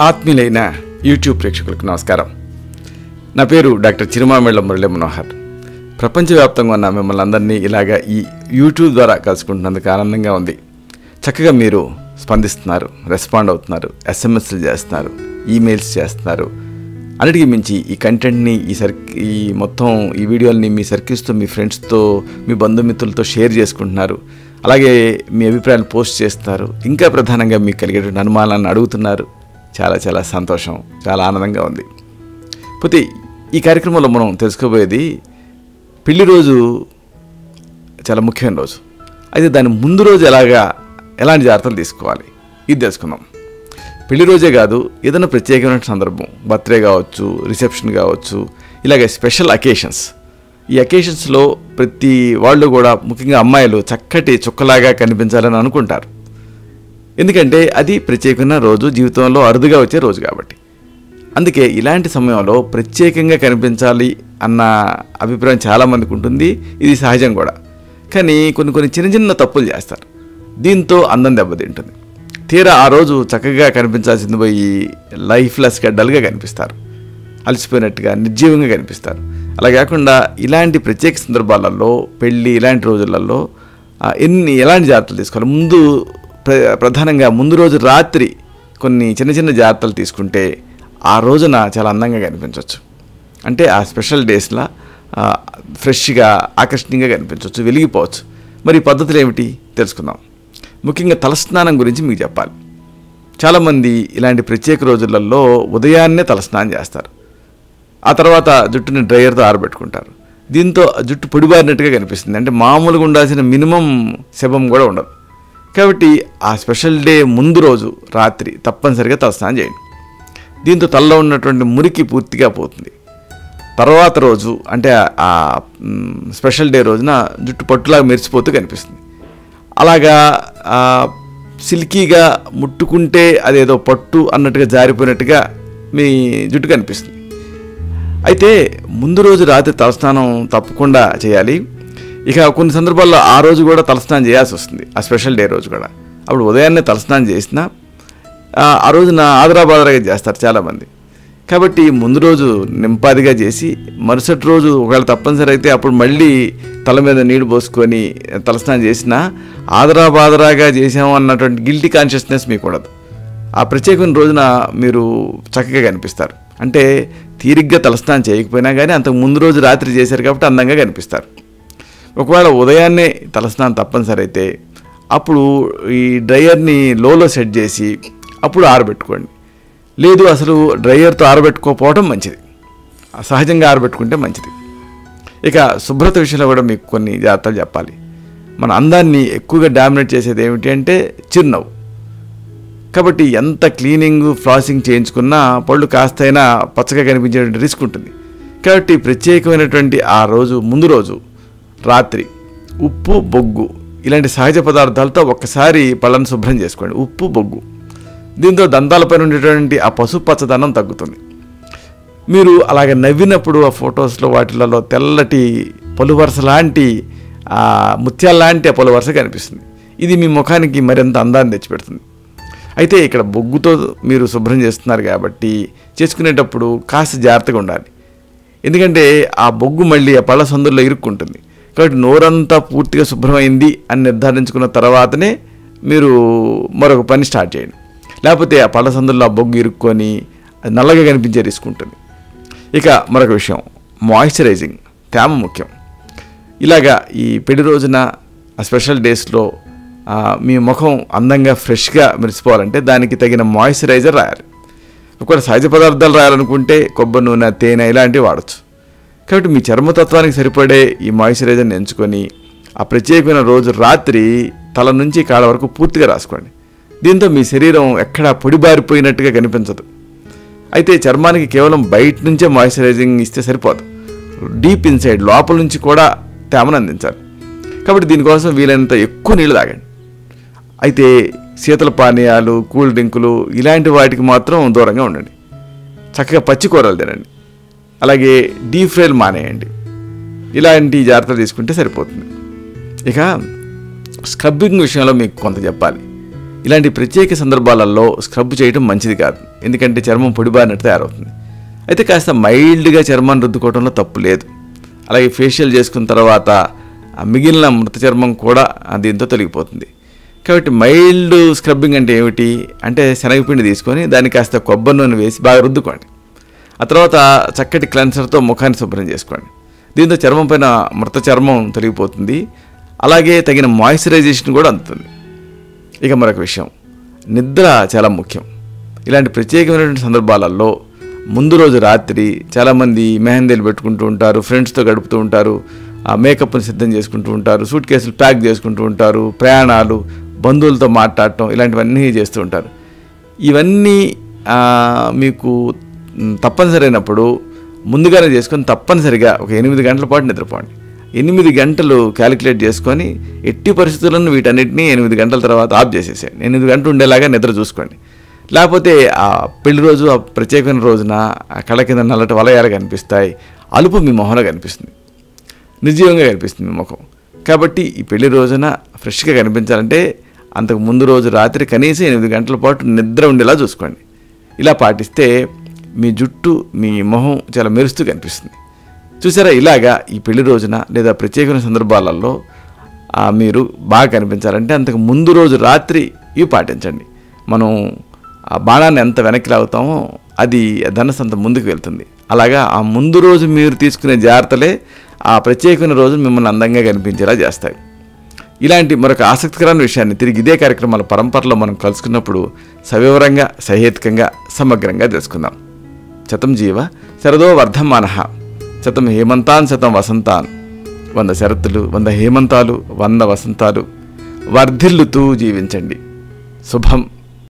ఆత్మీయులైన YouTube ప్రేక్షకులకు నమస్కారం. నా పేరు డాక్టర్ చిరుమామిళ్ళ మురళి మనోహర్. ప్రపంచవ్యాప్తంగా ఉన్న మిమ్మల్ని అందరినీ ఇలాగా ఈ యూట్యూబ్ ద్వారా కలుసుకుంటున్నందుకు ఆనందంగా ఉంది. చక్కగా మీరు స్పందిస్తున్నారు, రెస్పాండ్ అవుతున్నారు, ఎస్ఎంఎస్లు చేస్తున్నారు, ఈమెయిల్స్ చేస్తున్నారు. అన్నిటికీ మించి ఈ కంటెంట్ని ఈ మొత్తం ఈ వీడియోలని మీ సర్కిల్స్తో, మీ ఫ్రెండ్స్తో, మీ బంధుమిత్రులతో షేర్ చేసుకుంటున్నారు. అలాగే మీ అభిప్రాయాలు పోస్ట్ చేస్తున్నారు. ఇంకా ప్రధానంగా మీకు కలిగేటువంటి అనుమానాలను అడుగుతున్నారు. చాలా చాలా సంతోషం, చాలా ఆనందంగా ఉంది. పోతే ఈ కార్యక్రమంలో మనం తెలుసుకోబోయేది పెళ్లి రోజు చాలా ముఖ్యమైన రోజు. అయితే దాని ముందు రోజు ఎలాంటి జాగ్రత్తలు తీసుకోవాలి ఇది తెలుసుకుందాం. పెళ్లి రోజే కాదు, ఏదైనా ప్రత్యేకమైన సందర్భం, బర్త్డే కావచ్చు, రిసెప్షన్ కావచ్చు, ఇలాగే స్పెషల్ అకేషన్స్. ఈ అకేషన్స్లో ప్రతి వాళ్ళు కూడా, ముఖ్యంగా అమ్మాయిలు, చక్కటి చుక్కలాగా కనిపించాలని అనుకుంటారు. ఎందుకంటే అది ప్రత్యేకమైన రోజు, జీవితంలో అరుదుగా వచ్చే రోజు కాబట్టి. అందుకే ఇలాంటి సమయంలో ప్రత్యేకంగా కనిపించాలి అన్న అభిప్రాయం చాలామందికి ఉంటుంది. ఇది సహజం కూడా. కానీ కొన్ని చిన్న చిన్న తప్పులు చేస్తారు. దీంతో అందం దెబ్బతింటుంది. తీరా ఆ రోజు చక్కగా కనిపించాల్సింది పోయి లైఫ్లెస్గా, డల్గా కనిపిస్తారు, అలసిపోయినట్టుగా, నిర్జీవంగా కనిపిస్తారు. అలా కాకుండా ఇలాంటి ప్రత్యేక సందర్భాలలో, పెళ్ళి ఇలాంటి రోజులలో ఎలాంటి జాగ్రత్తలు తీసుకోవాలి? ప్రధానంగా ముందు రోజు రాత్రి కొన్ని చిన్న జాగ్రత్తలు తీసుకుంటే ఆ రోజున చాలా అందంగా కనిపించవచ్చు. అంటే ఆ స్పెషల్ డేస్లా ఫ్రెష్గా, ఆకర్షణీయంగా కనిపించవచ్చు, వెలిగిపోవచ్చు. మరి పద్ధతులు ఏమిటి తెలుసుకుందాం. ముఖ్యంగా తలస్నానం గురించి మీకు చెప్పాలి. చాలామంది ఇలాంటి ప్రత్యేక రోజులలో ఉదయాన్నే తలస్నానం చేస్తారు. ఆ తర్వాత జుట్టుని డ్రైయర్తో ఆరబెట్టుకుంటారు. దీంతో జుట్టు పొడిబారినట్టుగా కనిపిస్తుంది. అంటే మామూలుగా ఉండాల్సిన మినిమం శబం కూడా ఉండదు. కాబట్టి ఆ స్పెషల్ డే ముందు రోజు రాత్రి తప్పనిసరిగా తలస్నానం చేయండి. దీంతో తలలో ఉన్నటువంటి మురికి పూర్తిగా పోతుంది. తర్వాత రోజు అంటే ఆ స్పెషల్ డే రోజున జుట్టు పట్టులాగా మెరిసిపోతూ కనిపిస్తుంది. అలాగా సిల్కీగా ముట్టుకుంటే అదేదో పట్టు అన్నట్టుగా జారిపోయినట్టుగా మీ జుట్టు కనిపిస్తుంది. అయితే ముందు రోజు రాత్రి తలస్నానం తప్పకుండా చేయాలి. ఇక కొన్ని సందర్భాల్లో ఆ రోజు కూడా తలస్నానం చేయాల్సి వస్తుంది, ఆ స్పెషల్ డే రోజు కూడా. అప్పుడు ఉదయాన్నే తలస్నానం చేసినా ఆ రోజున ఆదరాబాదరాగా చేస్తారు చాలామంది. కాబట్టి ముందు రోజు నింపాదిగా చేసి మరుసటి రోజు ఒకవేళ తప్పనిసరి అయితే అప్పుడు మళ్ళీ తల మీద నీళ్లు పోసుకొని తలస్నానం చేసినా ఆదరాబాదరాగా చేసాము అన్నటువంటి గిల్టీ కాన్షియస్నెస్ మీకు ఉండదు. ఆ ప్రత్యేకమైన రోజున మీరు చక్కగా కనిపిస్తారు. అంటే తీరిగ్గా తలస్నానం చేయకపోయినా కానీ అంతకు ముందు రోజు రాత్రి చేశారు కాబట్టి అందంగా కనిపిస్తారు. ఒకవేళ ఉదయాన్నే తలస్నానం తప్పనిసరి అయితే అప్పుడు ఈ డ్రైయర్ని లోలో సెట్ చేసి అప్పుడు ఆరబెట్టుకోండి. లేదు అసలు డ్రైయర్తో ఆరబెట్టుకోకపోవడం మంచిది, సహజంగా ఆరబెట్టుకుంటే మంచిది. ఇక శుభ్రత విషయంలో కూడా మీకు కొన్ని జాగ్రత్తలు చెప్పాలి. మన అందాన్ని ఎక్కువగా డామినేట్ చేసేది ఏమిటి అంటే చిరునవ్వు. కాబట్టి ఎంత క్లీనింగ్, ఫ్లాసింగ్ చేయించుకున్నా పళ్ళు కాస్తైనా పచ్చగా కనిపించేటువంటి రిస్క్ ఉంటుంది. కాబట్టి ప్రత్యేకమైనటువంటి ఆ రోజు ముందు రోజు రాత్రి ఉప్పు, బొగ్గు ఇలాంటి సహజ పదార్థాలతో ఒక్కసారి పళ్ళను శుభ్రం చేసుకోండి. ఉప్పు, బొగ్గు. దీంతో దంతాలపైన ఉండేటువంటి ఆ పసుపు పచ్చదనం తగ్గుతుంది. మీరు అలాగే నవ్వినప్పుడు ఆ ఫొటోస్లో వాటిలలో తెల్లటి పలువరస లాంటి, ముత్యాల లాంటి ఆ పలువరస కనిపిస్తుంది. ఇది మీ ముఖానికి మరింత అందాన్ని తెచ్చిపెడుతుంది. అయితే ఇక్కడ బొగ్గుతో మీరు శుభ్రం చేస్తున్నారు కాబట్టి చేసుకునేటప్పుడు కాస్త జాగ్రత్తగా ఉండాలి. ఎందుకంటే ఆ బొగ్గు మళ్ళీ ఆ పళ్ళ సందుల్లో ఇరుక్కుంటుంది. కాబట్టి నోరంతా పూర్తిగా శుభ్రమైంది అని నిర్ధారించుకున్న తర్వాతనే మీరు మరొక పని స్టార్ట్ చేయండి. లేకపోతే ఆ పళ్ళ సందుల్లో ఆ బొగ్గు ఇరుక్కొని అది నల్లగా కనిపించే రిస్క్ ఉంటుంది. ఇక మరొక విషయం, మాయిశ్చరైజింగ్, తేమ ముఖ్యం. ఇలాగా ఈ పెళ్లి రోజున ఆ స్పెషల్ డేస్లో మీ ముఖం అందంగా, ఫ్రెష్గా మెరిసిపోవాలంటే దానికి తగిన మాయిశ్చరైజర్ రాయాలి. ఒకవేళ సహజ పదార్థాలు రాయాలనుకుంటే కొబ్బరి నూనె, తేనె ఇలాంటివి వాడచ్చు. కాబట్టి మీ చర్మతత్వానికి సరిపడే ఈ మాయిశ్చరైజర్ని ఎంచుకొని ఆ ప్రత్యేకమైన రోజు రాత్రి తల నుంచి కాళ్ళ వరకు పూర్తిగా రాసుకోండి. దీంతో మీ శరీరం ఎక్కడా పొడిబారిపోయినట్టుగా కనిపించదు. అయితే చర్మానికి కేవలం బయట నుంచే మాయిశ్చరైజింగ్ ఇస్తే సరిపోదు, డీప్ ఇన్సైడ్ లోపల నుంచి కూడా తేమను అందించాలి. కాబట్టి దీనికోసం వీలైనంత ఎక్కువ నీళ్ళు తాగండి. అయితే శీతల పానీయాలు, కూల్ డ్రింకులు ఇలాంటి వాటికి మాత్రం దూరంగా ఉండండి. చక్కగా పచ్చి కూరలు తినండి. అలాగే డీప్ ఫ్రైలు మానేయండి. ఇలాంటి జాగ్రత్తలు తీసుకుంటే సరిపోతుంది. ఇక స్క్రబ్బింగ్ విషయంలో మీకు కొంత చెప్పాలి. ఇలాంటి ప్రత్యేక సందర్భాలలో స్క్రబ్ చేయడం మంచిది కాదు, ఎందుకంటే చర్మం పొడిబారినట్టు తయారవుతుంది. అయితే కాస్త మైల్డ్గా చర్మాన్ని రుద్దుకోవడంలో తప్పు లేదు. అలాగే ఫేషియల్ చేసుకున్న తర్వాత మిగిలిన మృత చర్మం కూడా దీంతో తొలగిపోతుంది. కాబట్టి మైల్డ్ స్క్రబ్బింగ్ అంటే ఏమిటి అంటే శనగపిండి తీసుకొని దాన్ని కాస్త కొబ్బరి నూనె వేసి బాగా రుద్దుకోండి. ఆ తర్వాత చక్కటి క్లెన్సర్తో ముఖాన్ని శుభ్రం చేసుకోండి. దీంతో చర్మం పైన మృత చర్మం తొలగిపోతుంది, అలాగే తగిన మాయిశ్చరైజేషన్ కూడా అందుతుంది. ఇక మరొక విషయం, నిద్ర చాలా ముఖ్యం. ఇలాంటి ప్రత్యేకమైనటువంటి సందర్భాలలో ముందు రోజు రాత్రి చాలామంది మెహందీలు పెట్టుకుంటూ ఉంటారు, ఫ్రెండ్స్తో గడుపుతూ ఉంటారు, మేకప్ని సిద్ధం చేసుకుంటూ ఉంటారు, సూట్ కేసులు ప్యాక్ చేసుకుంటూ ఉంటారు, ప్రయాణాలు, బంధువులతో మాట్లాడటం ఇలాంటివన్నీ చేస్తూ ఉంటారు. ఇవన్నీ మీకు తప్పనిసరి అయినప్పుడు ముందుగానే చేసుకొని తప్పనిసరిగా ఒక 8 గంటల పాటు నిద్రపోండి. 8 గంటలు క్యాలిక్యులేట్ చేసుకొని ఎట్టి పరిస్థితులను వీటన్నిటినీ 8 గంటల తర్వాత ఆఫ్ చేసేసేయండి. 8 గంటలు ఉండేలాగా నిద్ర చూసుకోండి. లేకపోతే ఆ పెళ్లి రోజు, ఆ ప్రత్యేకమైన రోజున ఆ కళ్ళ కింద నల్లటి వలయాలు కనిపిస్తాయి, అలుపు మీ మొహంలో కనిపిస్తుంది, నిర్జీవంగా కనిపిస్తుంది మీ ముఖం. కాబట్టి ఈ పెళ్లి రోజున ఫ్రెష్గా కనిపించాలంటే అంతకు ముందు రోజు రాత్రి కనీసం 8 గంటల పాటు నిద్ర ఉండేలా చూసుకోండి. ఇలా పాటిస్తే మీ జుట్టు, మీ మొహం చాలా మెరుస్తూ కనిపిస్తుంది. చూసారా, ఇలాగా ఈ పెళ్లి రోజున లేదా ప్రత్యేకమైన సందర్భాలలో మీరు బాగా కనిపించాలంటే అంతకు ముందు రోజు రాత్రి ఇవి పాటించండి. మనం ఆ బాణాన్ని ఎంత వెనక్కి లాగుతామో అది ధనస్సు అంత ముందుకు వెళ్తుంది. అలాగా ఆ ముందు రోజు మీరు తీసుకునే జాగ్రత్తలే ఆ ప్రత్యేకమైన రోజు మిమ్మల్ని అందంగా కనిపించేలా చేస్తాయి. ఇలాంటి మరొక ఆసక్తికరమైన విషయాన్ని తిరిగి ఇదే కార్యక్రమాల పరంపరలో మనం కలుసుకున్నప్పుడు సవివరంగా, సహేతుకంగా, సమగ్రంగా తెలుసుకుందాం. శతం జీవ శరదో వర్ధమానః, శతం హేమంతాన్ శతం వసంతాన్. 100 శరత్తులు, 100 హేమంతాలు, 100 వసంతాలు వర్ధిల్లుతూ జీవించండి. శుభం.